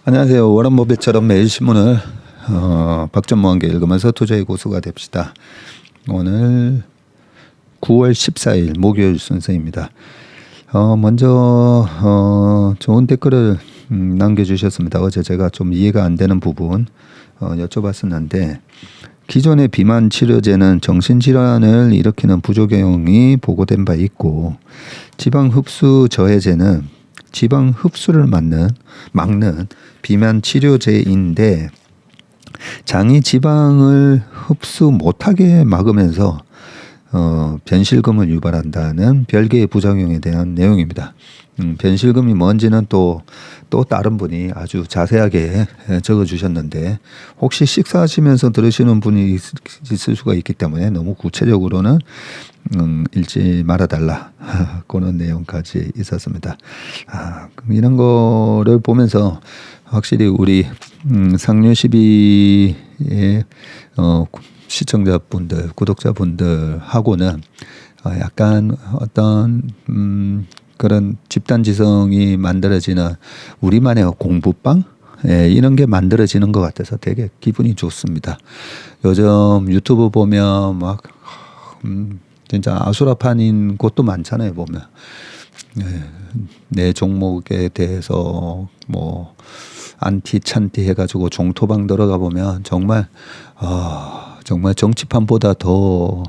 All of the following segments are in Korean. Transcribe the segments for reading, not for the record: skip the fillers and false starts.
안녕하세요. 워런 버핏처럼 매일 신문을 박전무와 함께 읽으면서 투자의 고수가 됩시다. 오늘 9월 14일 목요일 순서입니다. 먼저 좋은 댓글을 남겨주셨습니다. 어제 제가 좀 이해가 안 되는 부분 여쭤봤었는데, 기존의 비만 치료제는 정신질환을 일으키는 부작용이 보고된 바 있고, 지방 흡수 저해제는 지방 흡수를 막는 비만 치료제인데, 장이 지방을 흡수 못하게 막으면서 변실금을 유발한다는 별개의 부작용에 대한 내용입니다. 변실금이 뭔지는 또 다른 분이 아주 자세하게 적어주셨는데, 혹시 식사하시면서 들으시는 분이 있을 수가 있기 때문에 너무 구체적으로는 읽지 말아달라 그런 내용까지 있었습니다. 이런 거를 보면서 확실히 우리 상류시비의 시청자분들, 구독자분들하고는 약간 어떤 그런 집단지성이 만들어지는 우리만의 공부방, 이런 게 만들어지는 것 같아서 되게 기분이 좋습니다. 요즘 유튜브 보면 막 진짜 아수라판인 곳도 많잖아요. 보면 내 종목에 대해서 뭐 안티 찬티 해가지고 종토방 들어가 보면 정말 정치판보다 더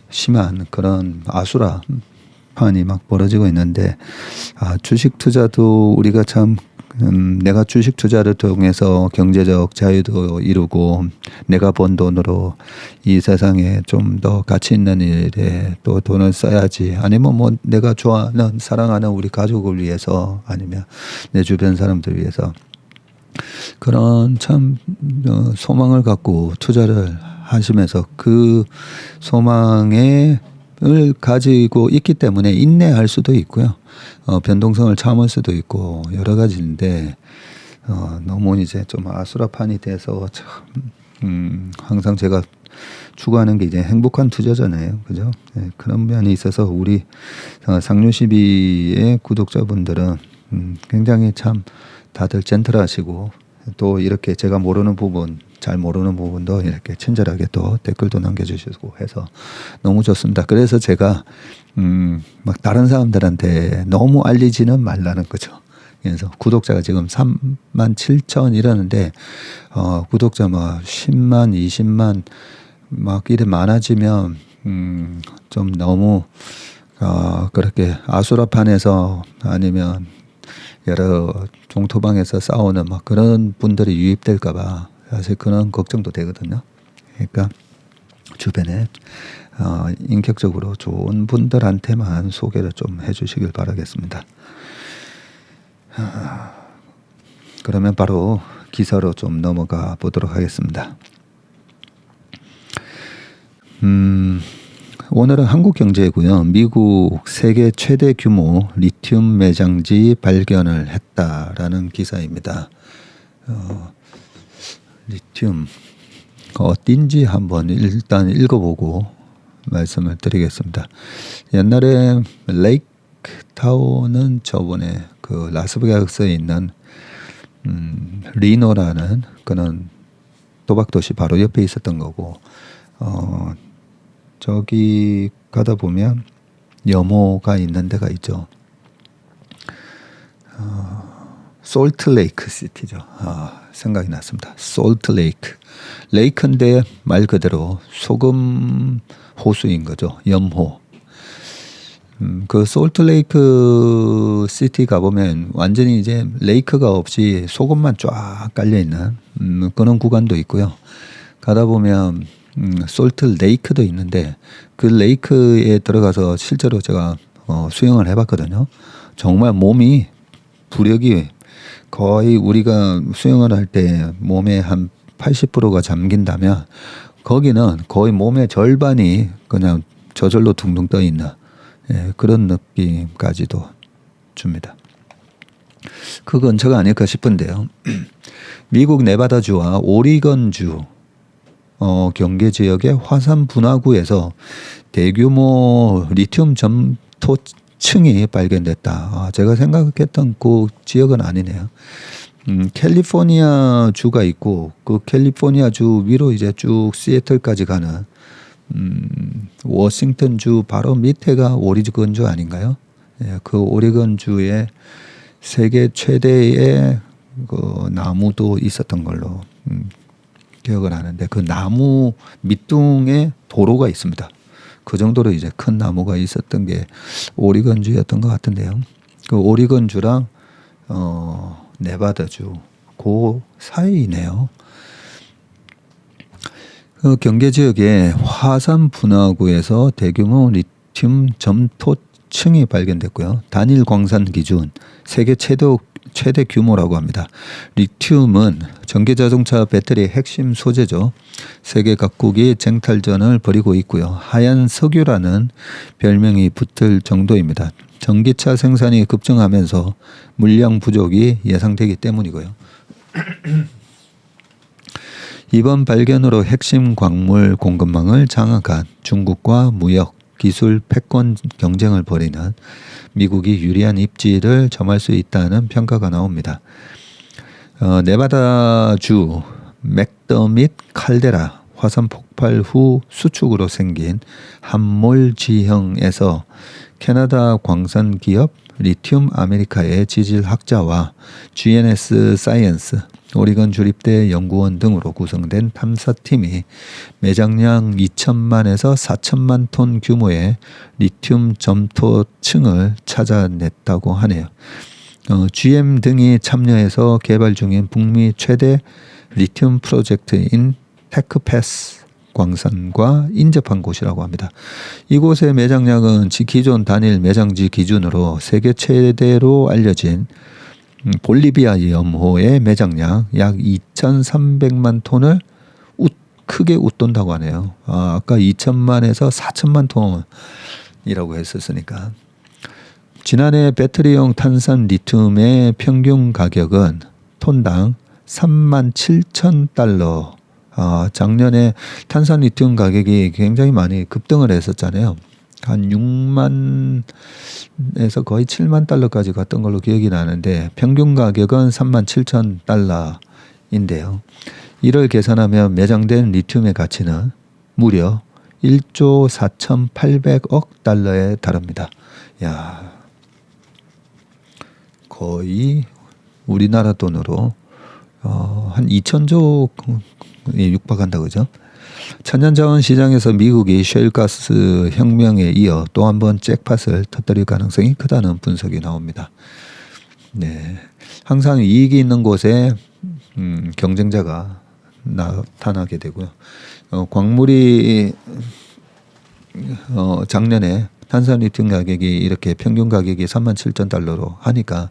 심한 그런 아수라판이 막 벌어지고 있는데, 주식 투자도 우리가 참 내가 주식 투자를 통해서 경제적 자유도 이루고, 내가 번 돈으로 이 세상에 좀 더 가치 있는 일에 또 돈을 써야지, 아니면 뭐 내가 좋아하는 사랑하는 우리 가족을 위해서, 아니면 내 주변 사람들 위해서 그런 참 소망을 갖고 투자를 하시면서 그 소망을 가지고 있기 때문에 인내할 수도 있고요. 변동성을 참을 수도 있고 여러 가지인데, 너무 이제 좀 아수라판이 돼서 참 항상 제가 추구하는 게 이제 행복한 투자잖아요. 그죠? 네, 그런 면이 있어서 우리 상류시비의 구독자분들은 굉장히 참 다들 젠틀하시고, 또 이렇게 제가 모르는 부분, 잘 모르는 부분도 이렇게 친절하게 또 댓글도 남겨주시고 해서 너무 좋습니다. 그래서 제가 막 다른 사람들한테 너무 알리지는 말라는 거죠. 그래서 구독자가 지금 37,000 이러는데, 구독자 막 10만, 20만 막 이래 많아지면 좀 너무 그렇게 아수라판에서 아니면 여러 종토방에서 싸우는 막 그런 분들이 유입될까봐 사실 그런 걱정도 되거든요. 그러니까 주변에 인격적으로 좋은 분들한테만 소개를 좀 해주시길 바라겠습니다. 그러면 바로 기사로 좀 넘어가 보도록 하겠습니다. 오늘은 한국경제고요. 미국 세계 최대 규모 리튬 매장지 발견을 했다라는 기사입니다. 리튬 어딘지 한번 일단 읽어보고 말씀을 드리겠습니다. 옛날에 레이크 타운은 저번에 그 라스베가스에 있는 리노라는 그런 도박도시 바로 옆에 있었던 거고, 저기 가다 보면 염호가 있는 데가 있죠. 솔트레이크 시티죠. 생각이 났습니다. 솔트레이크. 레이크인데 말 그대로 소금 호수인 거죠. 염호. 그 솔트레이크 시티 가보면 완전히 이제 레이크가 없이 소금만 쫙 깔려있는 그런 구간도 있고요. 가다 보면 솔트 레이크도 있는데, 그 레이크에 들어가서 실제로 제가 수영을 해봤거든요. 정말 몸이 부력이 거의 우리가 수영을 할 때 몸의 한 80%가 잠긴다면, 거기는 거의 몸의 절반이 그냥 저절로 둥둥 떠 있는 그런 느낌까지도 줍니다. 그 근처가 아닐까 싶은데요. 미국 네바다주와 오리건주 경계 지역의 화산 분화구에서 대규모 리튬 점토층이 발견됐다. 제가 생각했던 그 지역은 아니네요. 캘리포니아 주가 있고 그 캘리포니아 주 위로 이제 쭉 시애틀까지 가는 워싱턴 주 바로 밑에가 오리건 주 아닌가요? 예, 그 오리건 주에 세계 최대의 그 나무도 있었던 걸로 기억을 하는데 그 나무 밑둥에 도로가 있습니다. 그 정도로 이제 큰 나무가 있었던 게 오리건주였던 것 같은데요. 그 오리건주랑 네바다주 그 사이네요. 그 경계 지역에 화산 분화구에서 대규모 리튬 점토층이 발견됐고요. 단일 광산 기준 세계 최대 규모라고 합니다. 리튬은 전기자동차 배터리의 핵심 소재죠. 세계 각국이 쟁탈전을 벌이고 있고요. 하얀 석유라는 별명이 붙을 정도입니다. 전기차 생산이 급증하면서 물량 부족이 예상되기 때문이고요. 이번 발견으로 핵심 광물 공급망을 장악한 중국과 무역, 기술, 패권 경쟁을 벌이는 미국이 유리한 입지를 점할 수 있다는 평가가 나옵니다. 네바다주 맥더밋 칼데라 화산 폭발 후 수축으로 생긴 함몰 지형에서 캐나다 광산 기업 리튬 아메리카의 지질학자와 GNS 사이언스, 오리건 주립대 연구원 등으로 구성된 탐사팀이 매장량 2천만에서 4천만 톤 규모의 리튬 점토층을 찾아냈다고 하네요. GM 등이 참여해서 개발 중인 북미 최대 리튬 프로젝트인 테크패스 광산과 인접한 곳이라고 합니다. 이곳의 매장량은 기존 단일 매장지 기준으로 세계 최대로 알려진 볼리비아 염호의 매장량 약 2,300만 톤을 크게 웃돈다고 하네요. 아까 2천만에서 4천만 톤이라고 했었으니까. 지난해 배터리용 탄산 리튬의 평균 가격은 톤당 37,000달러. 작년에 탄산 리튬 가격이 굉장히 많이 급등을 했었잖아요. 한 6만에서 거의 7만 달러까지 갔던 걸로 기억이 나는데 평균 가격은 37,000달러인데요. 이를 계산하면 매장된 리튬의 가치는 무려 1조 4,800억 달러에 달합니다. 야, 거의 우리나라 돈으로 한 2천조에 육박한다 그죠? 천연자원 시장에서 미국이 셰일가스 혁명에 이어 또 한 번 잭팟을 터뜨릴 가능성이 크다는 분석이 나옵니다. 네, 항상 이익이 있는 곳에 경쟁자가 나타나게 되고요. 광물이 작년에 탄산 리튬 가격이 이렇게 평균 가격이 37,000달러로 하니까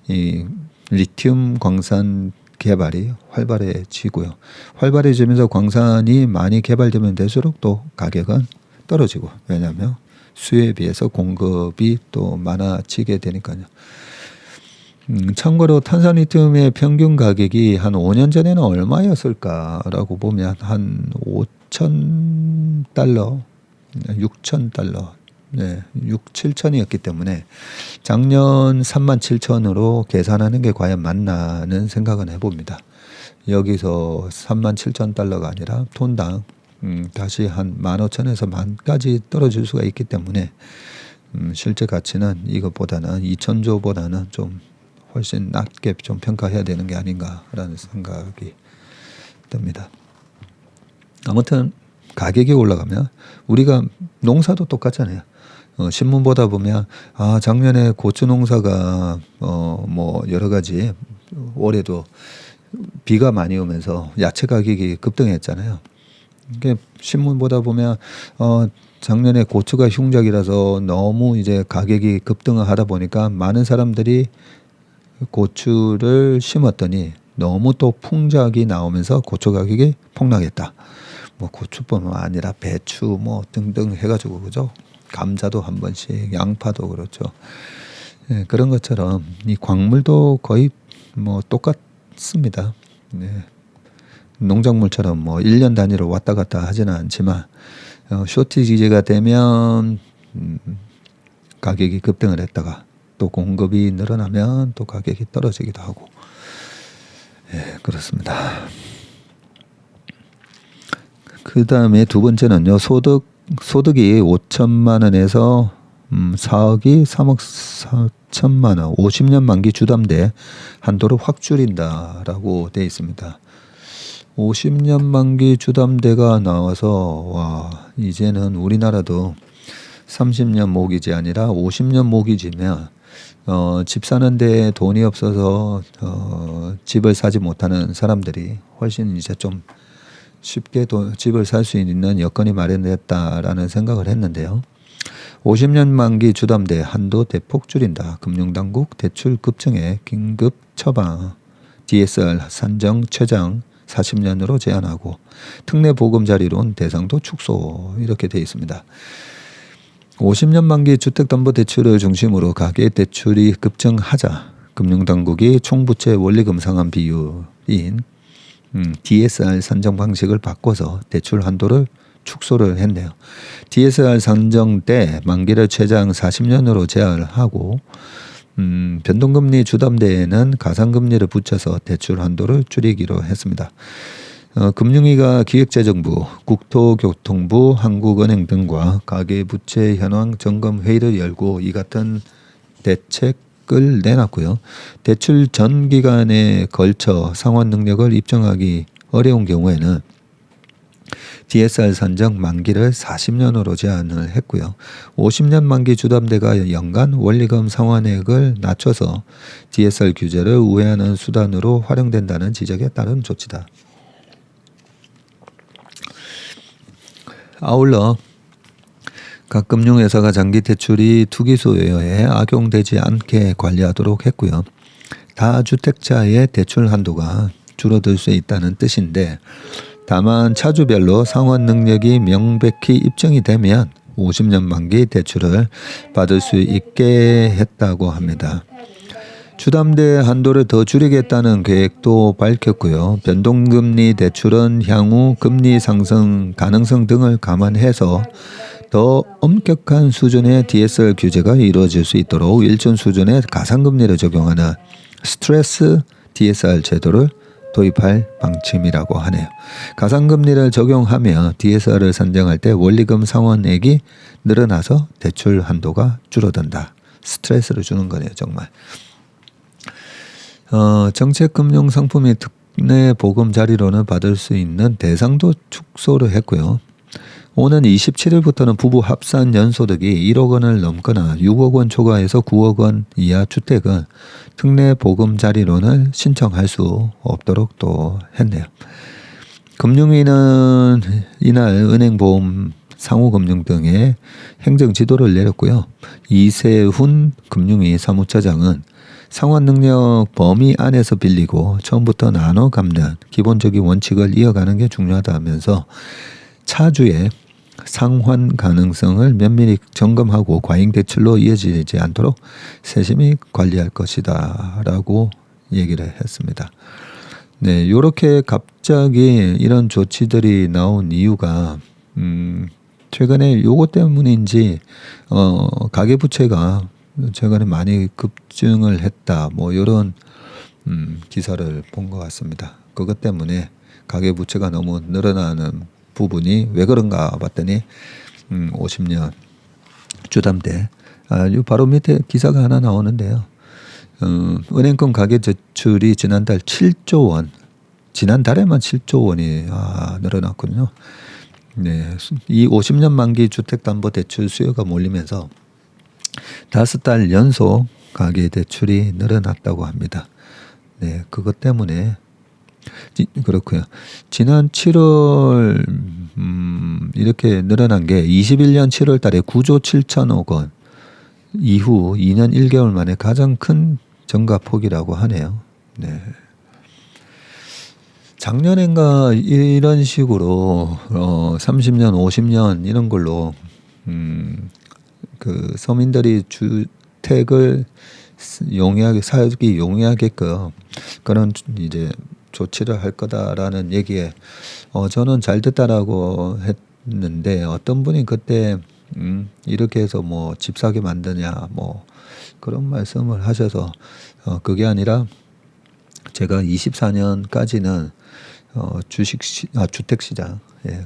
이 리튬 광산 개발이 활발해지고요. 활발해지면서 광산이 많이 개발되면 될수록 또 가격은 떨어지고, 왜냐하면 수요에 비해서 공급이 또 많아지게 되니까요. 참고로 탄산리튬의 평균 가격이 한 5년 전에는 얼마였을까라고 보면 한 5,000달러, 6,000달러, 네, 6, 7천이었기 때문에 작년 37,000으로 계산하는 게 과연 맞나는 생각은 해봅니다. 여기서 37,000달러가 아니라 톤당 다시 한 15,000에서 10,000까지 떨어질 수가 있기 때문에 실제 가치는 이것보다는 2,000조보다는 좀 훨씬 낮게 좀 평가해야 되는 게 아닌가라는 생각이 듭니다. 아무튼 가격이 올라가면 우리가 농사도 똑같잖아요. 신문 보다 보면 작년에 고추 농사가 뭐 여러 가지 올해도 비가 많이 오면서 야채 가격이 급등했잖아요. 이게 신문 보다 보면 작년에 고추가 흉작이라서 너무 이제 가격이 급등을 하다 보니까 많은 사람들이 고추를 심었더니 너무 또 풍작이 나오면서 고추 가격이 폭락했다. 뭐 고추뿐만 아니라 배추 뭐 등등 해가지고 그죠. 감자도 한 번씩, 양파도 그렇죠. 네, 그런 것처럼 이 광물도 거의 뭐 똑같습니다. 네. 농작물처럼 뭐 1년 단위로 왔다 갔다 하지는 않지만 쇼티지가 되면 가격이 급등을 했다가 또 공급이 늘어나면 또 가격이 떨어지기도 하고 예, 그렇습니다. 그 다음에 두 번째는요, 소득이 5천만 원에서 4억이 3억 4천만 원, 50년 만기 주담대 한도를 확 줄인다라고 돼 있습니다. 50년 만기 주담대가 나와서 와, 이제는 우리나라도 30년 모기지 아니라 50년 모기지면 집 사는데 돈이 없어서 집을 사지 못하는 사람들이 훨씬 이제 좀 쉽게 집을 살 수 있는 여건이 마련됐다라는 생각을 했는데요. 50년 만기 주담대 한도 대폭 줄인다. 금융당국 대출 급증에 긴급 처방. DSR 산정 최장 40년으로 제한하고 특례 보금자리론 대상도 축소 이렇게 되어 있습니다. 50년 만기 주택담보대출을 중심으로 가계대출이 급증하자 금융당국이 총부채 원리금 상환 비율인 DSR 산정 방식을 바꿔서 대출 한도를 축소를 했네요. DSR 산정 때 만기를 최장 40년으로 제한하고 변동금리 주담대에는 가상금리를 붙여서 대출 한도를 줄이기로 했습니다. 금융위가 기획재정부, 국토교통부, 한국은행 등과 가계부채 현황 점검 회의를 열고 이 같은 대책을 내놨고요. 대출 전 기간에 걸쳐 상환 능력을 입증하기 어려운 경우에는 DSR 산정 만기를 40년으로 제한을 했고요. 50년 만기 주담대가 연간 원리금 상환액을 낮춰서 DSR 규제를 우회하는 수단으로 활용된다는 지적에 따른 조치다. 아울러 각 금융회사가 장기 대출이 투기 수요에 악용되지 않게 관리하도록 했고요. 다주택자의 대출 한도가 줄어들 수 있다는 뜻인데 다만 차주별로 상환 능력이 명백히 입증이 되면 50년 만기 대출을 받을 수 있게 했다고 합니다. 주담대 한도를 더 줄이겠다는 계획도 밝혔고요. 변동금리 대출은 향후 금리 상승 가능성 등을 감안해서 더 엄격한 수준의 DSR 규제가 이루어질 수 있도록 일정 수준의 가상금리를 적용하는 스트레스 DSR 제도를 도입할 방침이라고 하네요. 가상금리를 적용하며 DSR을 산정할 때 원리금 상환액이 늘어나서 대출 한도가 줄어든다. 스트레스를 주는 거네요, 정말. 정책금융상품이 특례 보금자리론을 받을 수 있는 대상도 축소를 했고요. 오는 27일부터는 부부 합산 연소득이 1억 원을 넘거나 6억 원 초과해서 9억 원 이하 주택은 특례 보금자리론을 신청할 수 없도록 또 했네요. 금융위는 이날 은행보험 상호금융 등의 행정지도를 내렸고요. 이세훈 금융위 사무처장은 상환 능력 범위 안에서 빌리고 처음부터 나눠 갚는 기본적인 원칙을 이어가는 게 중요하다면서 차주의 상환 가능성을 면밀히 점검하고 과잉 대출로 이어지지 않도록 세심히 관리할 것이다 라고 얘기를 했습니다. 네, 이렇게 갑자기 이런 조치들이 나온 이유가 최근에 요거 때문인지 가계부채가 최근에 많이 급증을 했다 뭐 이런 기사를 본 것 같습니다. 그것 때문에 가계부채가 너무 늘어나는 부분이 왜 그런가 봤더니 50년 주담대 요 바로 밑에 기사가 하나 나오는데요. 은행권 가계대출이 지난달 7조 원 지난달에만 7조 원이 늘어났거든요. 네, 이 50년 만기 주택담보대출 수요가 몰리면서 5달 연속 가계대출이 늘어났다고 합니다. 네, 그것 때문에 그렇고요. 지난 7월 이렇게 늘어난 게 21년 7월 달에 9조 7천억 원 이후 2년 1개월 만에 가장 큰 증가 폭이라고 하네요. 네. 작년엔가 이런 식으로 30년, 50년 이런 걸로 그 서민들이 주택을 사기 용이하게끔 그런 이제 조치를 할 거다라는 얘기에 저는 잘 듣다라고 했는데 어떤 분이 그때 이렇게 해서 뭐 집 사게 만드냐 뭐 그런 말씀을 하셔서 그게 아니라 제가 24년까지는 주택 시장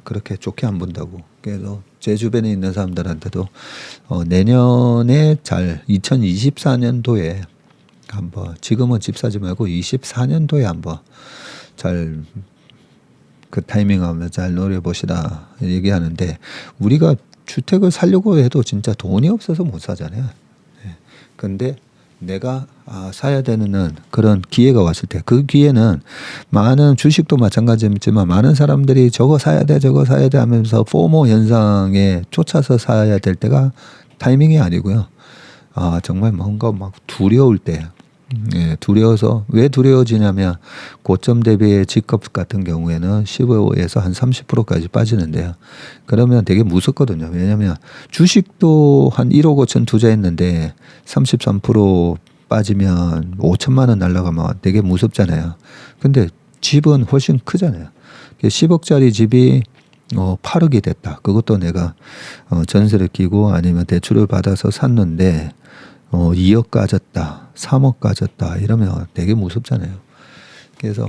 그렇게 좋게 안 본다고. 그래서 제 주변에 있는 사람들한테도 내년에 2024년도에 한번, 지금은 집 사지 말고 24년도에 한번 잘 그 타이밍하면 잘 노려보시라 얘기하는데, 우리가 주택을 사려고 해도 진짜 돈이 없어서 못 사잖아요. 근데 내가 사야 되는 그런 기회가 왔을 때, 그 기회는 많은 주식도 마찬가지지만 많은 사람들이 저거 사야 돼 하면서 포모 현상에 쫓아서 사야 될 때가 타이밍이 아니고요. 정말 뭔가 막 두려울 때, 두려워서. 왜 두려워지냐면 고점 대비의 집값 같은 경우에는 15에서 한 30%까지 빠지는데요. 그러면 되게 무섭거든요. 왜냐하면 주식도 한 1억 5천 투자했는데 33% 빠지면 5천만 원 날라가면 되게 무섭잖아요. 근데 집은 훨씬 크잖아요. 10억짜리 집이 8억이 됐다. 그것도 내가 전세를 끼고 아니면 대출을 받아서 샀는데 2억 까졌다, 3억 까졌다 이러면 되게 무섭잖아요. 그래서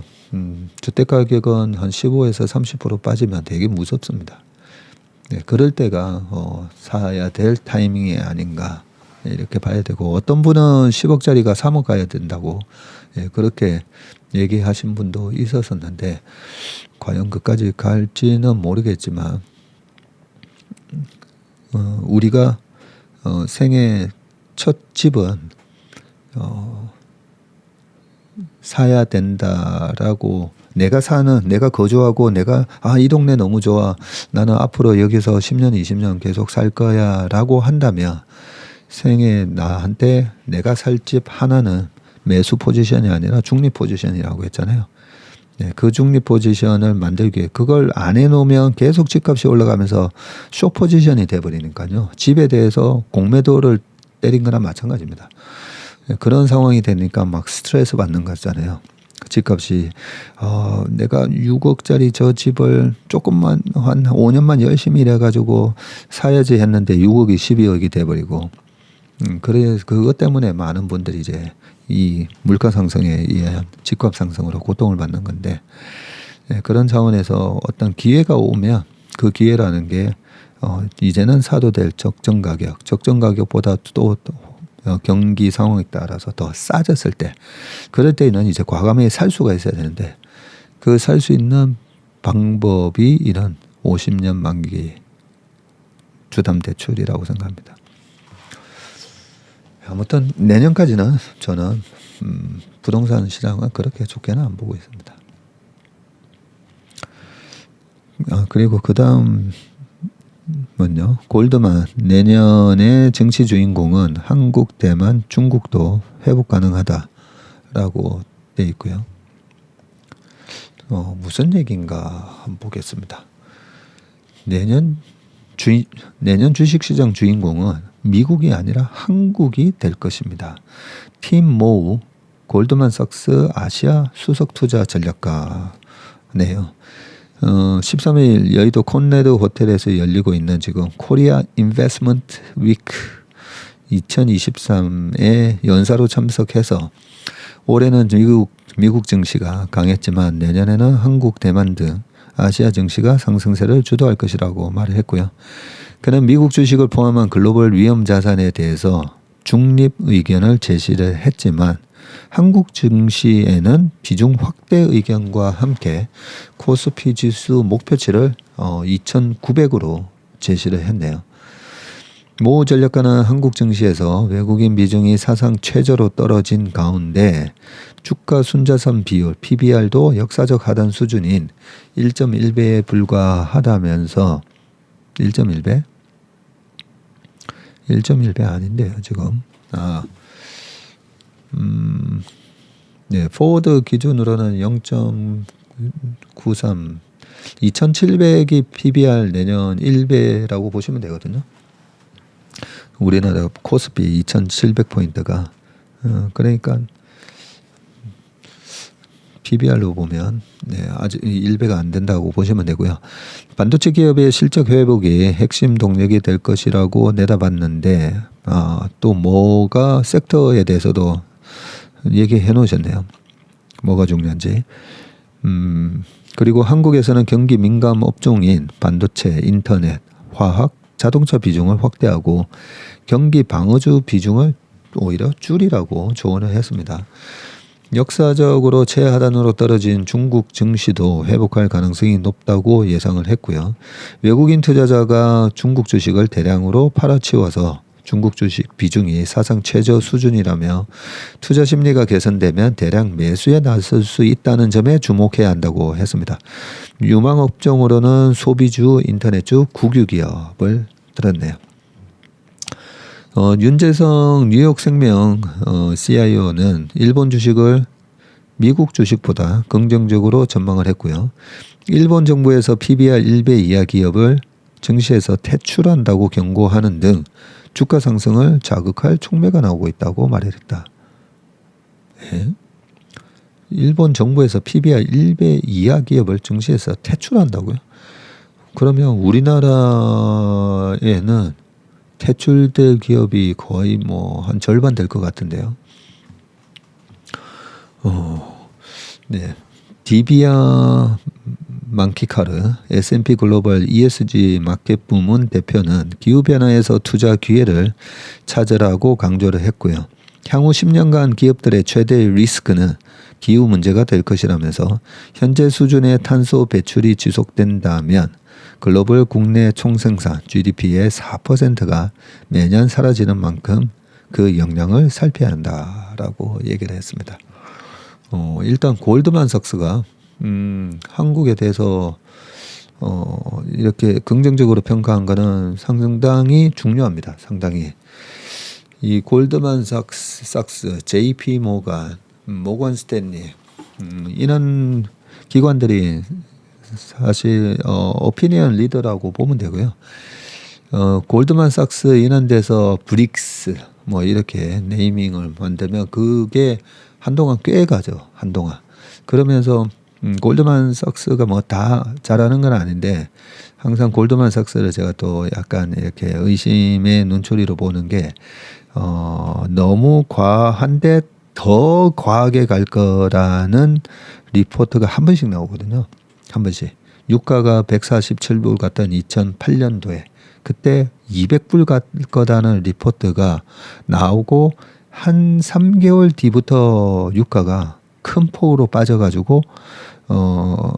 주택 가격은 한 15에서 30% 빠지면 되게 무섭습니다. 그럴 때가 사야 될 타이밍이 아닌가 이렇게 봐야 되고, 어떤 분은 10억짜리가 3억 가야 된다고 그렇게 얘기하신 분도 있었었는데, 과연 그까지 갈지는 모르겠지만 우리가 생애 첫 집은 사야 된다라고, 내가 거주하고 내가 이 동네 너무 좋아, 나는 앞으로 여기서 10년 20년 계속 살 거야 라고 한다면, 생애 나한테 내가 살 집 하나는 매수 포지션이 아니라 중립 포지션이라고 했잖아요. 그 중립 포지션을 만들기 위해, 그걸 안 해놓으면 계속 집값이 올라가면서 숏 포지션이 돼버리니까요. 집에 대해서 공매도를 때린 거나 마찬가지입니다. 그런 상황이 되니까 막 스트레스 받는 거잖아요. 집값이 내가 6억짜리 저 집을 조금만 한 5년만 열심히 일해가지고 사야지 했는데 6억이 12억이 돼버리고, 그래 그것 때문에 많은 분들이 이제 이 물가 상승에 의한 집값 상승으로 고통을 받는 건데, 그런 차원에서 어떤 기회가 오면 그 기회라는 게 이제는 사도 될 적정 가격보다 또 경기 상황에 따라서 더 싸졌을 때, 그럴 때는 이제 과감히 살 수가 있어야 되는데, 그 살 수 있는 방법이 이런 50년 만기 주담 대출이라고 생각합니다. 아무튼 내년까지는 저는 부동산 시장은 그렇게 좋게는 안 보고 있습니다. 그리고 그 다음 먼저 골드만, 내년의 정치 주인공은 한국, 대만, 중국도 회복 가능하다라고 돼 있고요. 무슨 얘기인가 한번 보겠습니다. 내년 주식시장 주인공은 미국이 아니라 한국이 될 것입니다. 팀 모우, 골드만삭스 아시아 수석투자 전략가네요. 13일 여의도 콘레드 호텔에서 열리고 있는 지금 코리아 인베스트먼트 위크 2023에 연사로 참석해서, 올해는 미국 증시가 강했지만 내년에는 한국, 대만 등 아시아 증시가 상승세를 주도할 것이라고 말을 했고요. 그는 미국 주식을 포함한 글로벌 위험 자산에 대해서 중립 의견을 제시를 했지만, 한국 증시에는 비중 확대 의견과 함께 코스피 지수 목표치를 2,900으로 제시를 했네요. 모 전략가는 한국 증시에서 외국인 비중이 사상 최저로 떨어진 가운데 주가 순자산 비율 PBR도 역사적 하단 수준인 1.1배에 불과하다면서, 1.1배? 1.1배 아닌데요 지금. 포워드 기준으로는 0.93, 2700이 PBR 내년 1배라고 보시면 되거든요. 우리나라 코스피 2700포인트가 그러니까 PBR로 보면 아직 1배가 안 된다고 보시면 되고요. 반도체 기업의 실적 회복이 핵심 동력이 될 것이라고 내다봤는데, 또 뭐가 섹터에 대해서도 얘기해 놓으셨네요. 뭐가 중요한지. 그리고 한국에서는 경기 민감 업종인 반도체, 인터넷, 화학, 자동차 비중을 확대하고 경기 방어주 비중을 오히려 줄이라고 조언을 했습니다. 역사적으로 최하단으로 떨어진 중국 증시도 회복할 가능성이 높다고 예상을 했고요. 외국인 투자자가 중국 주식을 대량으로 팔아치워서 중국 주식 비중이 사상 최저 수준이라며 투자 심리가 개선되면 대량 매수에 나설 수 있다는 점에 주목해야 한다고 했습니다. 유망 업종으로는 소비주, 인터넷주, 국유기업을 들었네요. 윤재성 뉴욕생명 CIO는 일본 주식을 미국 주식보다 긍정적으로 전망을 했고요. 일본 정부에서 PBR 1배 이하 기업을 증시에서 퇴출한다고 경고하는 등 주가 상승을 자극할 촉매가 나오고 있다고 말했다. 네. 일본 정부에서 PBR 1배 이하 기업을 증시에서 퇴출한다고요? 그러면 우리나라에는 퇴출될 기업이 거의 뭐 한 절반 될 것 같은데요. 네. 디비아 만키카르 S&P 글로벌 ESG 마켓 부문 대표는 기후변화에서 투자 기회를 찾으라고 강조를 했고요. 향후 10년간 기업들의 최대 리스크는 기후 문제가 될 것이라면서 현재 수준의 탄소 배출이 지속된다면 글로벌 국내 총생산 GDP의 4%가 매년 사라지는 만큼 그 영향을 살펴야 한다라고 얘기를 했습니다. 일단 골드만삭스가 한국에 대해서 이렇게 긍정적으로 평가한 거는 상당히 중요합니다. 상당히 이 골드만삭스, JP 모건, 모건 스탠리 이런 기관들이 사실 오피니언 리더라고 보면 되고요. 골드만삭스 이런 데서 브릭스 뭐 이렇게 네이밍을 만들면 그게 한동안 꽤 가죠. 한동안. 그러면서 골드만삭스가 뭐 다 잘하는 건 아닌데 항상 골드만삭스를 제가 또 약간 이렇게 의심의 눈초리로 보는 게 너무 과한데 더 과하게 갈 거라는 리포트가 한 번씩 나오거든요. 한 번씩. 유가가 147불 갔던 2008년도에 그때 200불 갈 거다는 리포트가 나오고 한 3개월 뒤부터 유가가 큰 폭으로 빠져가지고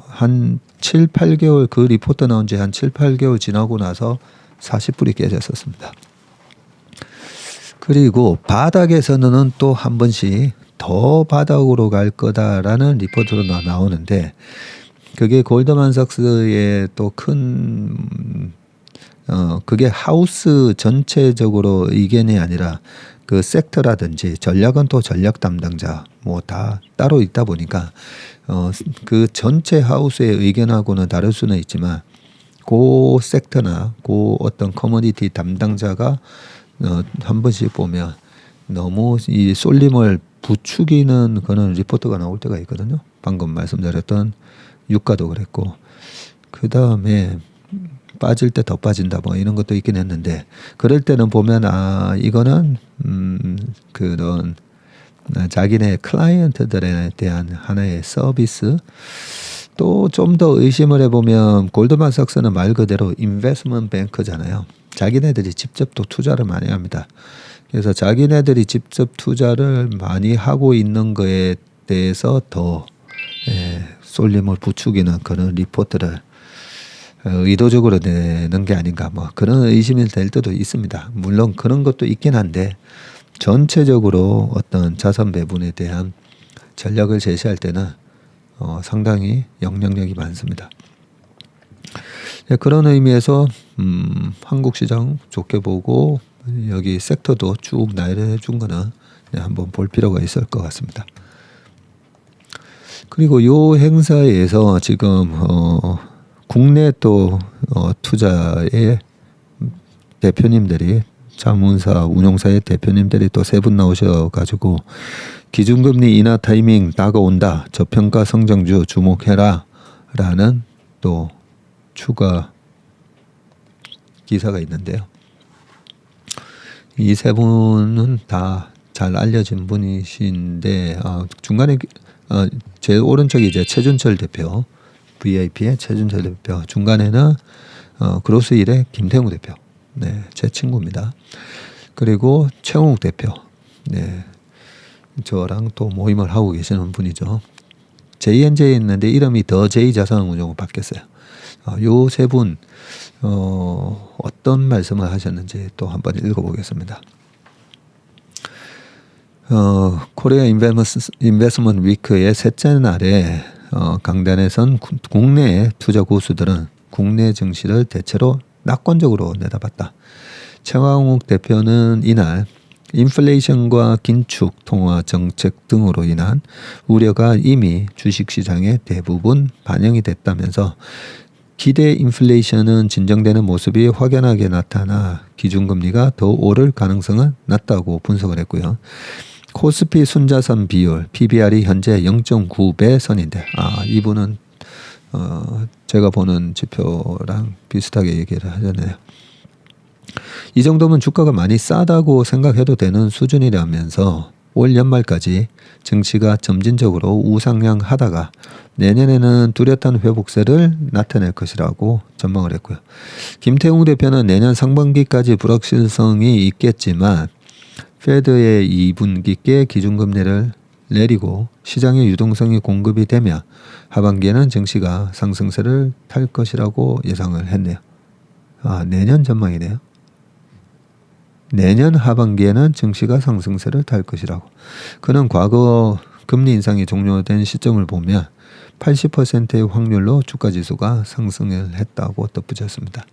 한 7, 8개월 그 리포트 나온 지 한 7, 8개월 지나고 나서 40불이 깨졌었습니다. 그리고 바닥에서는 또 한 번씩 더 바닥으로 갈 거다라는 리포트로 나오는데 그게 골드만삭스의 또 큰 그게 하우스 전체적으로 의견이 아니라 그 섹터라든지 전략은 또 전략 담당자 뭐 다 따로 있다 보니까 그 전체 하우스의 의견하고는 다를 수는 있지만 그 섹터나 그 어떤 커머니티 담당자가 한 번씩 보면 너무 이 쏠림을 부추기는 그런 리포트가 나올 때가 있거든요. 방금 말씀드렸던 유가도 그랬고 그 다음에 빠질 때 더 빠진다 뭐 이런 것도 있긴 했는데 그럴 때는 보면 이거는 그런 자기네 클라이언트들에 대한 하나의 서비스 또 좀 더 의심을 해보면 골드만삭스는 말 그대로 인베스트먼트 뱅크잖아요. 자기네들이 직접 또 투자를 많이 합니다. 그래서 자기네들이 직접 투자를 많이 하고 있는 거에 대해서 더 쏠림을 부추기는 그런 리포트를 의도적으로 내는 게 아닌가 뭐 그런 의심이 될 때도 있습니다. 물론 그런 것도 있긴 한데 전체적으로 어떤 자산 배분에 대한 전략을 제시할 때는 상당히 영향력이 많습니다. 그런 의미에서 한국 시장 좋게 보고 여기 섹터도 쭉 나열해 준 거는 한번 볼 필요가 있을 것 같습니다. 그리고 요 행사에서 지금 국내 또 투자의 대표님들이 자문사 운용사의 대표님들이 또 세 분 나오셔가지고 기준금리 인하 타이밍 다가온다 저평가 성장주 주목해라 라는 또 추가 기사가 있는데요. 이 세 분은 다 잘 알려진 분이신데 중간에 제일 오른쪽이 이제 최준철 대표, VIP의 최준철 대표, 중간에는 그로스힐의 김태웅 대표, 네, 제 친구입니다. 그리고 최홍욱 대표, 네, 저랑 또 모임을 하고 계시는 분이죠. JNJ에 있는데 이름이 더 J자산운용으로 바뀌었어요. 요 세 분 어떤 말씀을 하셨는지 또 한번 읽어보겠습니다. 코리아 인베스트먼트 위크의 셋째 날에 강단에선 국내 투자 고수들은 국내 증시를 대체로 낙관적으로 내다봤다. 최광욱 대표는 이날 인플레이션과 긴축 통화 정책 등으로 인한 우려가 이미 주식시장에 대부분 반영이 됐다면서 기대 인플레이션은 진정되는 모습이 확연하게 나타나 기준금리가 더 오를 가능성은 낮다고 분석을 했고요. 코스피 순자산 비율 PBR이 현재 0.9배 선인데 이분은 제가 보는 지표랑 비슷하게 얘기를 하잖아요. 이 정도면 주가가 많이 싸다고 생각해도 되는 수준이라면서 올 연말까지 증시가 점진적으로 우상향하다가 내년에는 뚜렷한 회복세를 나타낼 것이라고 전망을 했고요. 김태웅 대표는 내년 상반기까지 불확실성이 있겠지만 페드의 2분기께 기준금리를 내리고 시장의 유동성이 공급이 되면 하반기에는 증시가 상승세를 탈 것이라고 예상을 했네요. 내년 전망이네요. 내년 하반기에는 증시가 상승세를 탈 것이라고. 그는 과거 금리 인상이 종료된 시점을 보면 80%의 확률로 주가지수가 상승을 했다고 덧붙였습니다.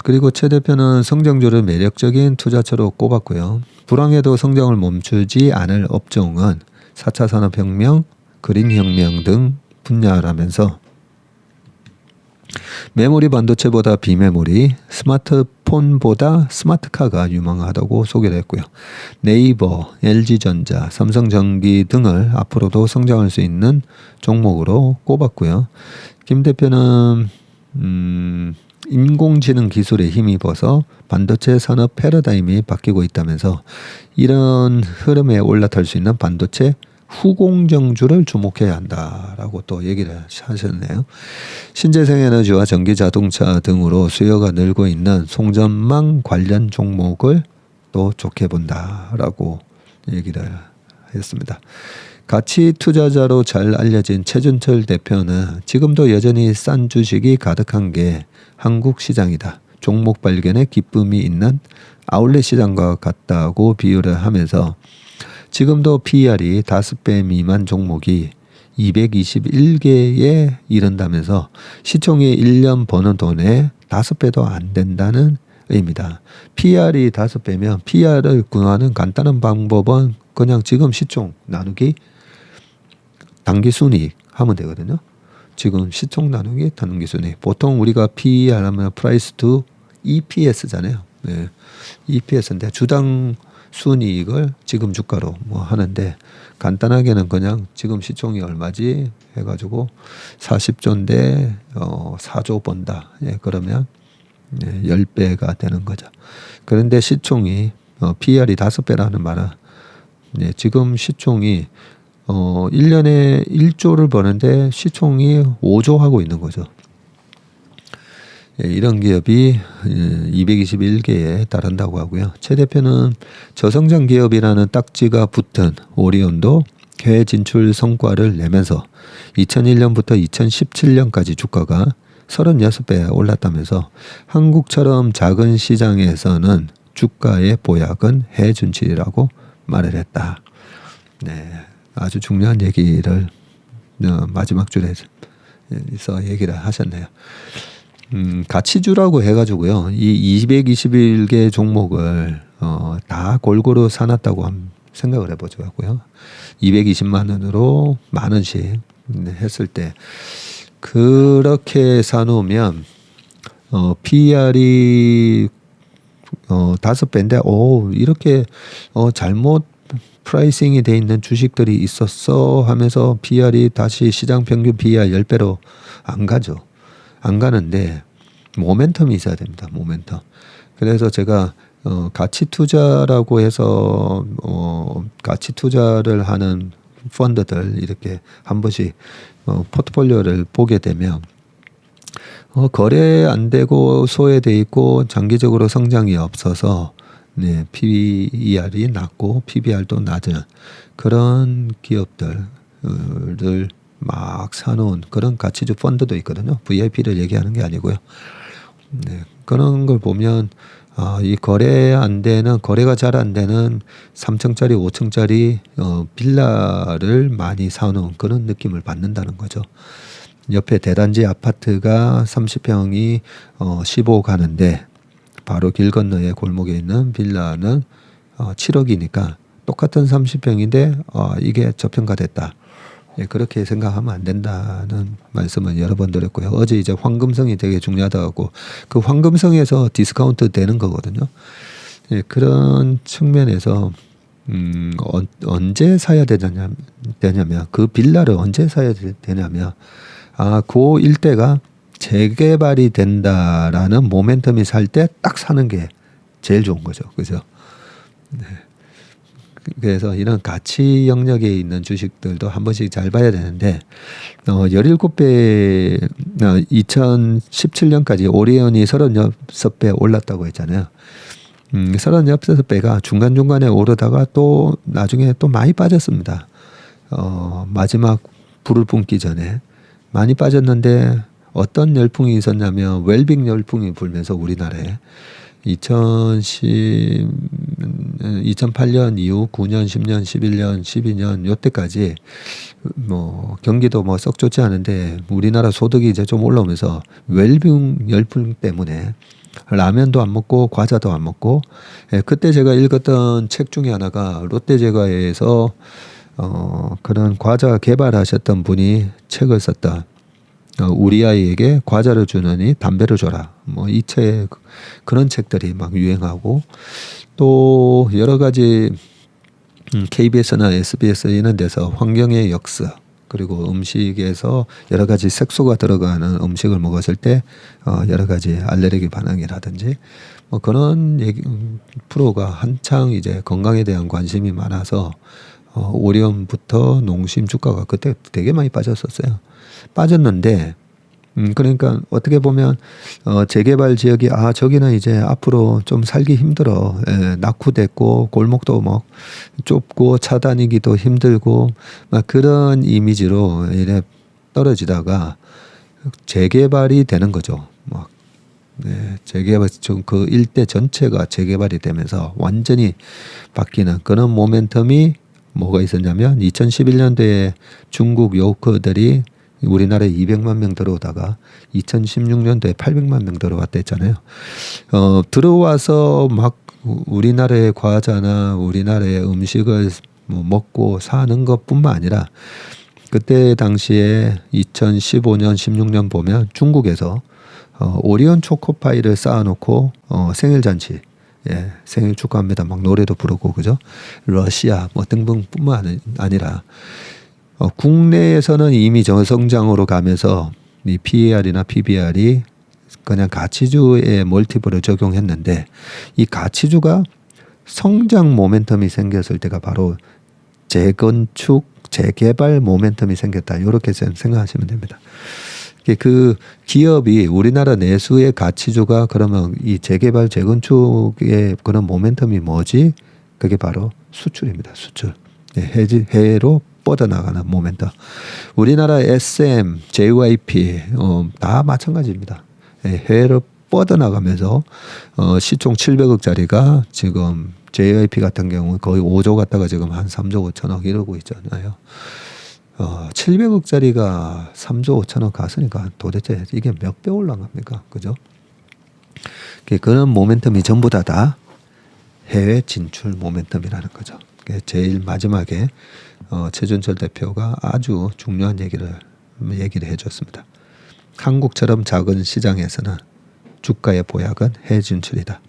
그리고 최 대표는 성장주를 매력적인 투자처로 꼽았고요. 불황에도 성장을 멈추지 않을 업종은 4차 산업혁명, 그린혁명 등 분야라면서 메모리 반도체보다 비메모리, 스마트폰보다 스마트카가 유망하다고 소개를 했고요. 네이버, LG전자, 삼성전기 등을 앞으로도 성장할 수 있는 종목으로 꼽았고요. 김 대표는 인공지능 기술에 힘입어서 반도체 산업 패러다임이 바뀌고 있다면서 이런 흐름에 올라탈 수 있는 반도체 후공정주를 주목해야 한다라고 또 얘기를 하셨네요. 신재생에너지와 전기자동차 등으로 수요가 늘고 있는 송전망 관련 종목을 또 좋게 본다라고 얘기를 했습니다. 가치 투자자로 잘 알려진 최준철 대표는 지금도 여전히 싼 주식이 가득한 게 한국 시장이다. 종목 발견에 기쁨이 있는 아울렛 시장과 같다고 비유를 하면서 지금도 PER이 5배 미만 종목이 221개에 이른다면서 시총이 1년 버는 돈에 5배도 안 된다는 의미다. PER이 5배면 PER을 구하는 간단한 방법은 그냥 지금 시총 나누기 단기순이익 하면 되거든요. 지금 시총 나누기 단기순이익. 보통 우리가 PER 하면 Price to EPS잖아요. 네. EPS인데 주당 순이익을 지금 주가로 하는데 간단하게는 그냥 지금 시총이 얼마지 해가지고 40조인데 4조 번다. 그러면 10배가 되는 거죠. 그런데 시총이 PER이 5배라는 말은 지금 시총이 1년에 1조를 버는데 시총이 5조 하고 있는 거죠. 이런 기업이 221개에 달한다고 하고요. 최 대표는 저성장 기업이라는 딱지가 붙은 오리온도 해외 진출 성과를 내면서 2001년부터 2017년까지 주가가 36배 올랐다면서 한국처럼 작은 시장에서는 주가의 보약은 해외 진출이라고 말을 했다. 네, 아주 중요한 얘기를 마지막 줄에서 얘기를 하셨네요. 가치주라고 해가지고요. 이 221개 종목을 다 골고루 사놨다고 생각을 해보자고요. 220만 원으로 만 원씩 했을 때 그렇게 사놓으면 PER이 5배인데 이렇게 잘못 프라이싱이 돼 있는 주식들이 있었어 하면서 PER이 다시 시장 평균 PER 10배로 안 가죠. 안 가는데 모멘텀이 있어야 됩니다. 모멘텀. 그래서 제가 가치 투자라고 해서 가치 투자를 하는 펀드들 이렇게 한 번씩 포트폴리오를 보게 되면 거래 안 되고 소외돼 있고 장기적으로 성장이 없어서 네, PER이 낮고 PBR도 낮은 그런 기업들을 막 사놓은 그런 가치주 펀드도 있거든요. VIP를 얘기하는 게 아니고요. 네, 그런 걸 보면 이 거래가 잘 안 되는 3층짜리 5층짜리 빌라를 많이 사놓은 그런 느낌을 받는다는 거죠. 옆에 대단지 아파트가 30평이 15 가는데 바로 길 건너에 골목에 있는 빌라는 7억이니까 똑같은 30평인데 이게 저평가됐다. 예, 그렇게 생각하면 안 된다는 말씀을 여러 번 드렸고요. 어제 이제 황금성이 되게 중요하다고 그 황금성에서 디스카운트 되는 거거든요. 예, 그런 측면에서 언제 사야 되냐면 그 빌라를 언제 사야 되냐면 그 일대가 재개발이 된다라는 모멘텀이 살 때 딱 사는 게 제일 좋은 거죠. 그죠? 네. 그래서 이런 가치 영역에 있는 주식들도 한 번씩 잘 봐야 되는데 17배 2017년까지 오리온이 36배 올랐다고 했잖아요. 36배가 중간중간에 오르다가 또 나중에 또 많이 빠졌습니다. 마지막 불을 뿜기 전에 많이 빠졌는데 어떤 열풍이 있었냐면 웰빙 열풍이 불면서 우리나라에 2008년 이후 9년, 10년, 11년, 12년 요때까지 경기도 썩 좋지 않은데 우리나라 소득이 이제 좀 올라오면서 웰빙 열풍 때문에 라면도 안 먹고 과자도 안 먹고 그때 제가 읽었던 책 중에 하나가 롯데제과에서 그런 과자 개발하셨던 분이 책을 썼다. 우리 아이에게 과자를 주느니 담배를 줘라. 이 책 그런 책들이 막 유행하고 또 여러 가지 KBS나 SBS 이런 데서 환경의 역사 그리고 음식에서 여러 가지 색소가 들어가는 음식을 먹었을 때 여러 가지 알레르기 반응이라든지 그런 프로가 한창 이제 건강에 대한 관심이 많아서 오리온부터 농심 주가가 그때 되게 많이 빠졌었어요. 빠졌는데 그러니까 어떻게 보면 재개발 지역이 저기는 이제 앞으로 좀 살기 힘들어. 낙후됐고 골목도 막 좁고 차 다니기도 힘들고 막 그런 이미지로 이래 떨어지다가 재개발이 되는 거죠. 막 재개발 그 일대 전체가 재개발이 되면서 완전히 바뀌는 그런 모멘텀이 뭐가 있었냐면 2011년도에 중국 요커들이 우리나라에 200만 명 들어오다가 2016년도에 800만 명 들어왔다 했잖아요. 들어와서 막 우리나라의 과자나 우리나라의 음식을 먹고 사는 것뿐만 아니라 그때 당시에 2015년, 16년 보면 중국에서 오리온 초코파이를 쌓아놓고 생일잔치 생일 축하합니다. 막 노래도 부르고 그죠? 러시아 등등뿐만 아니라 국내에서는 이미 저성장으로 가면서 이 PER이나 PBR이 그냥 가치주의 멀티플을 적용했는데 이 가치주가 성장 모멘텀이 생겼을 때가 바로 재건축, 재개발 모멘텀이 생겼다. 이렇게 생각하시면 됩니다. 그 기업이 우리나라 내수의 가치주가 그러면 이 재개발, 재건축의 그런 모멘텀이 뭐지? 그게 바로 수출입니다. 수출. 해외로 뻗어나가는 모멘텀. 우리나라 SM, JYP 다 마찬가지입니다. 해외로 뻗어나가면서 시총 700억짜리가 지금 JYP 같은 경우 거의 5조 갔다가 지금 한 3조 5천억 이러고 있잖아요. 700억짜리가 3조 5천억 갔으니까 도대체 이게 몇 배 올라간 겁니까? 그죠? 그런 모멘텀이 전부 다 해외 진출 모멘텀이라는 거죠. 제일 마지막에 최준철 대표가 아주 중요한 얘기를 해줬습니다. 한국처럼 작은 시장에서는 주가의 보약은 해외 진출이다.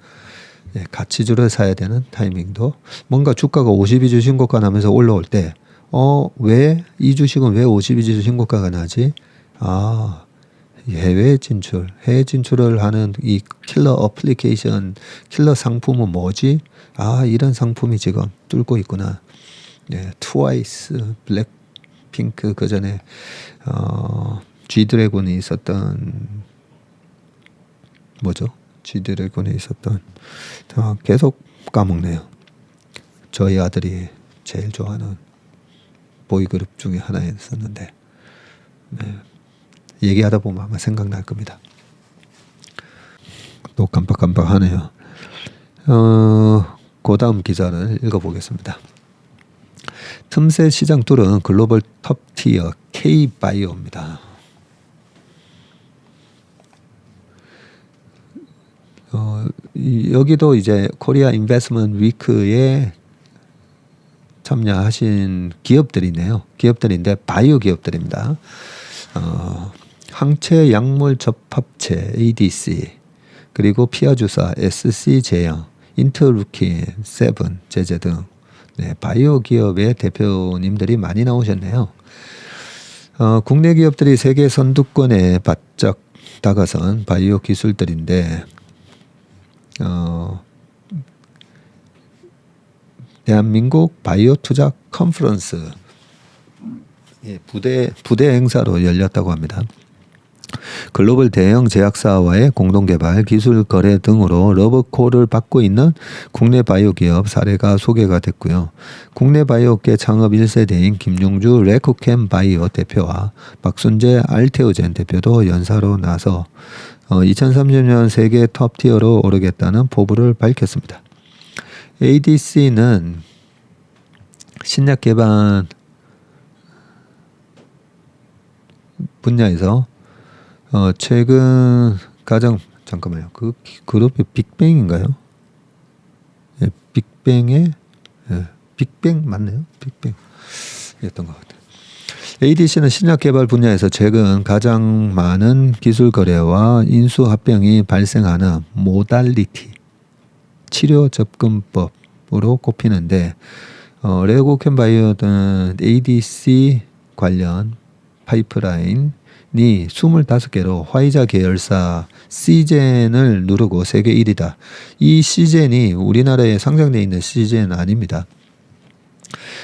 가치주를 사야 되는 타이밍도 뭔가 주가가 52주 신고가 나면서 올라올 때 왜 이 주식은 왜 52주 신고가가 나지? 해외 진출을 하는 이 킬러 어플리케이션, 킬러 상품은 뭐지? 이런 상품이 지금 뚫고 있구나. 트와이스, 블랙핑크 그 전에 G드래곤이 있었던 뭐죠? G드래곤에 있었던 계속 까먹네요. 저희 아들이 제일 좋아하는 보이그룹 중에 하나였었는데 얘기하다 보면 아마 생각날 겁니다. 또 깜빡깜빡하네요. 그 다음 기사를 읽어보겠습니다. 틈새 시장 뚫은 글로벌 톱티어 K-바이오입니다. 여기도 이제 코리아 인베스트먼트 위크에 참여하신 기업들이네요. 기업들인데 바이오 기업들입니다. 항체 약물 접합체 ADC, 그리고 피하주사 SC 제형, 인터루킨 7 제제 등 바이오 기업의 대표님들이 많이 나오셨네요. 국내 기업들이 세계 선두권에 바짝 다가선 바이오 기술들인데 대한민국 바이오 투자 컨퍼런스 부대 행사로 열렸다고 합니다. 글로벌 대형 제약사와의 공동개발, 기술 거래 등으로 러브콜을 받고 있는 국내 바이오 기업 사례가 소개가 됐고요. 국내 바이오계 창업 1세대인 김용주 레코캠 바이오 대표와 박순재 알테오젠 대표도 연사로 나서 2030년 세계 톱티어로 오르겠다는 포부를 밝혔습니다. ADC는 신약 개발 분야에서 최근 가장 잠깐만요. 그 그룹이 빅뱅인가요? 빅뱅의 빅뱅 맞나요? 빅뱅이었던 것 같아요. ADC는 신약 개발 분야에서 최근 가장 많은 기술 거래와 인수 합병이 발생하는 모달리티 치료 접근법으로 꼽히는데 레고캠 바이오는 ADC 관련 파이프라인이 25개로 화이자 계열사 시젠을 누르고 세계 1위다. 이 시젠이 우리나라에 상장되어 있는 시젠 아닙니다.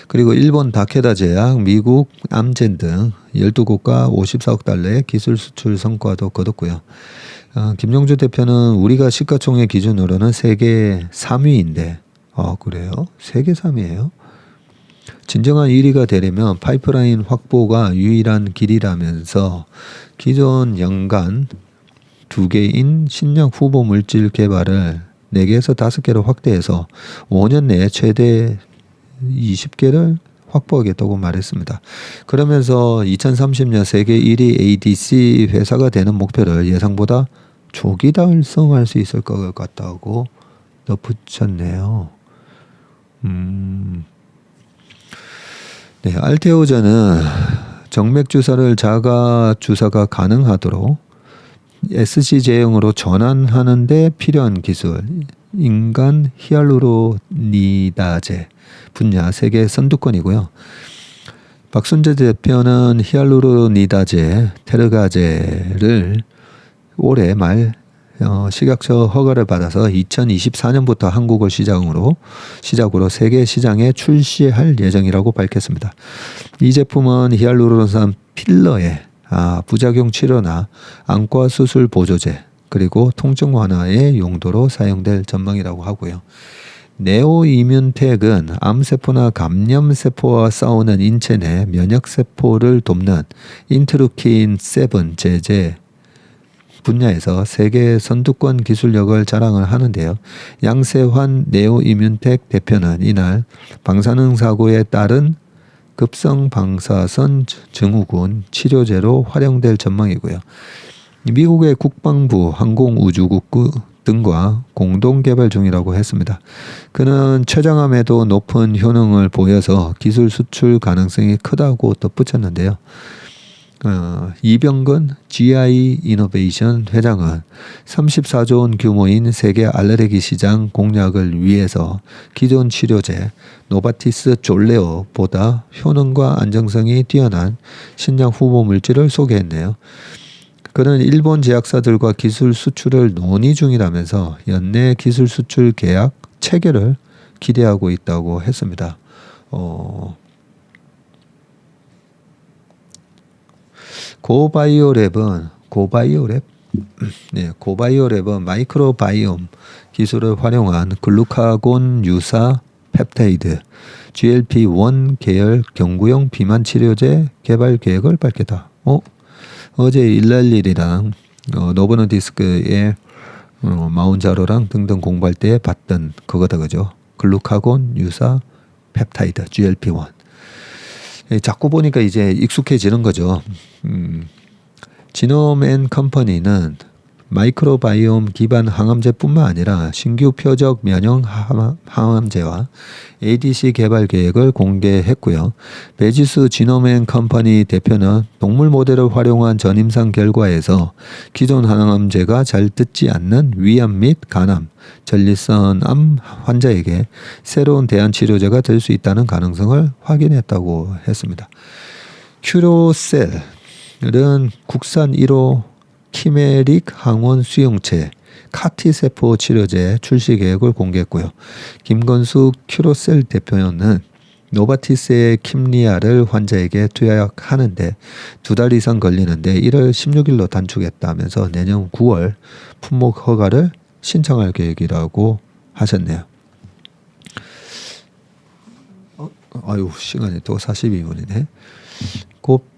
그리고 일본 다케다 제약, 미국 암젠 등 12국가 54억 달러의 기술 수출 성과도 거뒀고요. 김용주 대표는 우리가 시가총액 기준으로는 세계 3위인데 그래요? 세계 3위예요? 진정한 1위가 되려면 파이프라인 확보가 유일한 길이라면서 기존 연간 2개인 신약 후보 물질 개발을 4개에서 5개로 확대해서 5년 내에 최대 20개를 확보하겠다고 말했습니다. 그러면서 2030년 세계 1위 ADC 회사가 되는 목표를 예상보다 조기 달성할 수 있을 것 같다고 덧붙였네요. 알테오젠은 정맥 주사를 자가 주사가 가능하도록 SC 제형으로 전환하는 데 필요한 기술, 인간 히알루로니다제 분야 세계 선두권이고요. 박순재 대표는 히알루로니다제 테르가제를 올해 말 식약처 허가를 받아서 2024년부터 한국을 시작으로 세계 시장에 출시할 예정이라고 밝혔습니다. 이 제품은 히알루론산 필러의 부작용 치료나 안과 수술 보조제 그리고 통증 완화의 용도로 사용될 전망이라고 하고요. 네오이뮨텍은 암세포나 감염세포와 싸우는 인체 내 면역세포를 돕는 인터루킨 7 제제 분야에서 세계 선두권 기술력을 자랑을 하는데요. 양세환 네오이뮨텍 대표는 이날 방사능 사고에 따른 급성 방사선 증후군 치료제로 활용될 전망이고요. 미국의 국방부 항공우주국 등과 공동 개발 중이라고 했습니다. 그는 췌장암에도 높은 효능을 보여서 기술 수출 가능성이 크다고 덧붙였는데요. 이병건 GI 이노베이션 회장은 34조 원 규모인 세계 알레르기 시장 공략을 위해서 기존 치료제 노바티스 졸레오보다 효능과 안정성이 뛰어난 신약 후보 물질을 소개했네요. 그는 일본 제약사들과 기술 수출을 논의 중이라면서 연내 기술 수출 계약 체결을 기대하고 있다고 했습니다. 고바이오랩은 네, 고바이오랩은 마이크로바이옴 기술을 활용한 글루카곤 유사 펩타이드 GLP-1 계열 경구용 비만 치료제 개발 계획을 밝혔다. 어제 일랄일이랑 노버노디스크의 마운자로랑 등등 공부할 때 봤던 그거다, 그죠? 글루카곤 유사 펩타이드 GLP-1. 자꾸 보니까 이제 익숙해지는 거죠. 지놈앤컴퍼니는 마이크로바이옴 기반 항암제뿐만 아니라 신규 표적 면역 항암제와 ADC 개발 계획을 공개했고요. 베지스 지놈앤컴퍼니 대표는 동물 모델을 활용한 전임상 결과에서 기존 항암제가 잘 듣지 않는 위암 및 간암, 전립선암 환자에게 새로운 대안 치료제가 될 수 있다는 가능성을 확인했다고 했습니다. 큐로셀은 국산 1호 키메릭 항원 수용체 카티 세포 치료제 출시 계획을 공개했고요. 김건숙 큐로셀 대표는 노바티스의 킴리아를 환자에게 투약하는데 2달 이상 걸리는데 1월 16일로 단축했다면서 내년 9월 품목 허가를 신청할 계획이라고 하셨네요. 아유, 시간이 또 42분이네.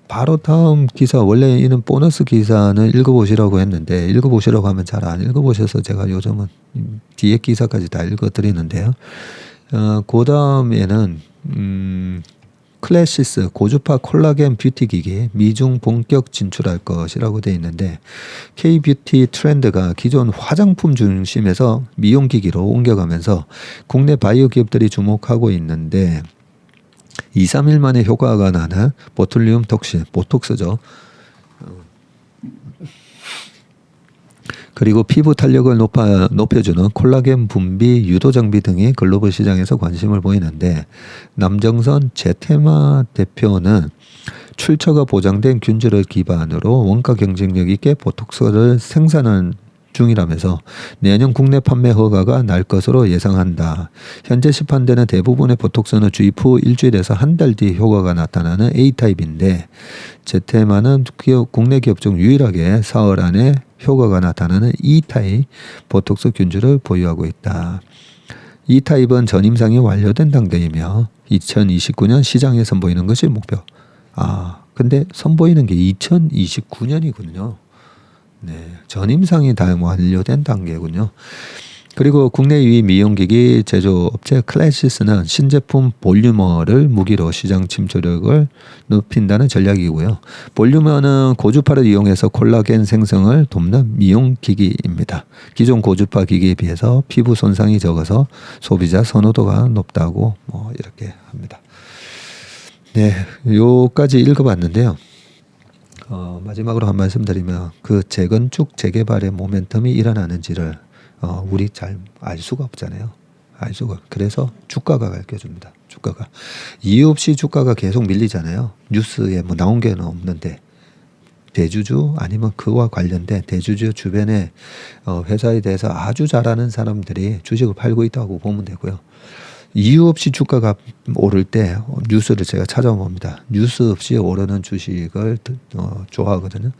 바로 다음 기사, 원래 이는 보너스 기사는 읽어보시라고 했는데 읽어보시라고 하면 잘 안 읽어보셔서 제가 요즘은 뒤에 기사까지 다 읽어드리는데요. 그 다음에는 클래시스 고주파 콜라겐 뷰티 기기 미중 본격 진출할 것이라고 되어 있는데 K-뷰티 트렌드가 기존 화장품 중심에서 미용 기기로 옮겨가면서 국내 바이오 기업들이 주목하고 있는데 2, 3일 만에 효과가 나는 보툴리움 톡신, 보톡스죠. 그리고 피부 탄력을 높여주는 콜라겐 분비 유도 장비 등이 글로벌 시장에서 관심을 보이는데 남정선 제테마 대표는 출처가 보장된 균질을 기반으로 원가 경쟁력 있게 보톡스를 생산하는 중이라면서 내년 국내 판매 허가가 날 것으로 예상한다. 현재 시판되는 대부분의 보톡스는 주입 후 일주일에서 한 달 뒤 효과가 나타나는 A타입인데 제테마는 국내 기업 중 유일하게 사흘 안에 효과가 나타나는 E타입 보톡스 균질을 보유하고 있다. E타입은 전임상이 완료된 단계이며 2029년 시장에 선보이는 것이 목표. 근데 선보이는 게 2029년이군요. 네, 전임상이 다 완료된 단계군요. 그리고 국내 2위 미용기기 제조업체 클래시스는 신제품 볼유머를 무기로 시장 침투력을 높인다는 전략이고요. 볼유머는 고주파를 이용해서 콜라겐 생성을 돕는 미용기기입니다. 기존 고주파 기기에 비해서 피부 손상이 적어서 소비자 선호도가 높다고 이렇게 합니다. 네, 요까지 읽어봤는데요. 마지막으로 한 말씀 드리면 그 재건축 재개발의 모멘텀이 일어나는지를 우리 잘 알 수가 없잖아요. 그래서 주가가 가르쳐줍니다. 주가가 이유 없이 주가가 계속 밀리잖아요. 뉴스에 뭐 나온 게 없는데 대주주 아니면 그와 관련된 대주주 주변에 회사에 대해서 아주 잘 아는 사람들이 주식을 팔고 있다고 보면 되고요. 이유 없이 주가가 오를 때 뉴스를 제가 찾아봅니다. 뉴스 없이 오르는 주식을 좋아하거든요.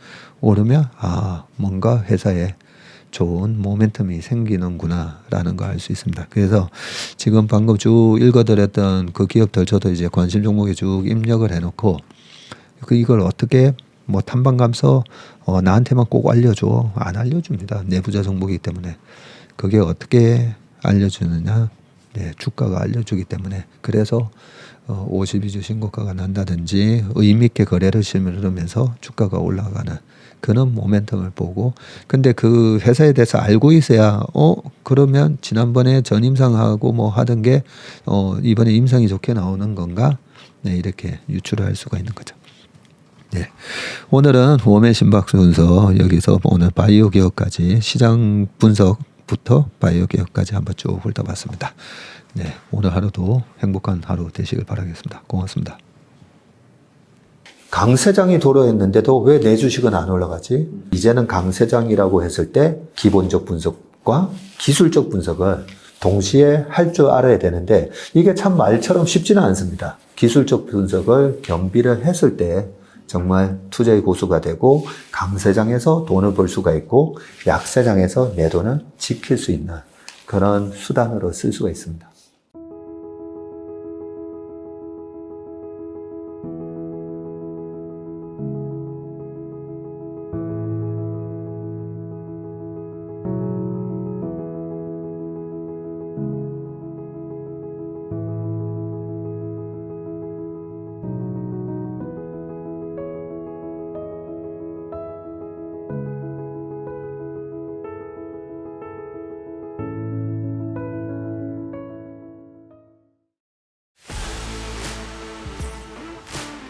오르면 뭔가 회사에 좋은 모멘텀이 생기는구나라는 걸 알 수 있습니다. 그래서 지금 방금 쭉 읽어드렸던 그 기업들 저도 이제 관심 종목에 쭉 입력을 해놓고 이걸 어떻게 탐방 감서 나한테만 꼭 알려줘. 안 알려줍니다. 내부자 정보이기 때문에. 그게 어떻게 알려주느냐. 네, 주가가 알려주기 때문에. 그래서 52주 신고가가 난다든지 의미있게 거래를 실으면서 주가가 올라가는 그런 모멘텀을 보고, 근데 그 회사에 대해서 알고 있어야 그러면 지난번에 전임상하고 하던 게 이번에 임상이 좋게 나오는 건가? 네, 이렇게 유추를 할 수가 있는 거죠. 네, 오늘은 웜의 심박 순서 여기서 오늘 바이오 기업까지 시장 분석부터 바이오 기업까지 한번 쭉 훑어봤습니다. 네, 오늘 하루도 행복한 하루 되시길 바라겠습니다. 고맙습니다. 강세장이 도래했는데도 왜 내 주식은 안 올라가지? 이제는 강세장이라고 했을 때 기본적 분석과 기술적 분석을 동시에 할 줄 알아야 되는데 이게 참 말처럼 쉽지는 않습니다. 기술적 분석을 겸비를 했을 때 정말 투자의 고수가 되고 강세장에서 돈을 벌 수가 있고 약세장에서 내 돈을 지킬 수 있는 그런 수단으로 쓸 수가 있습니다.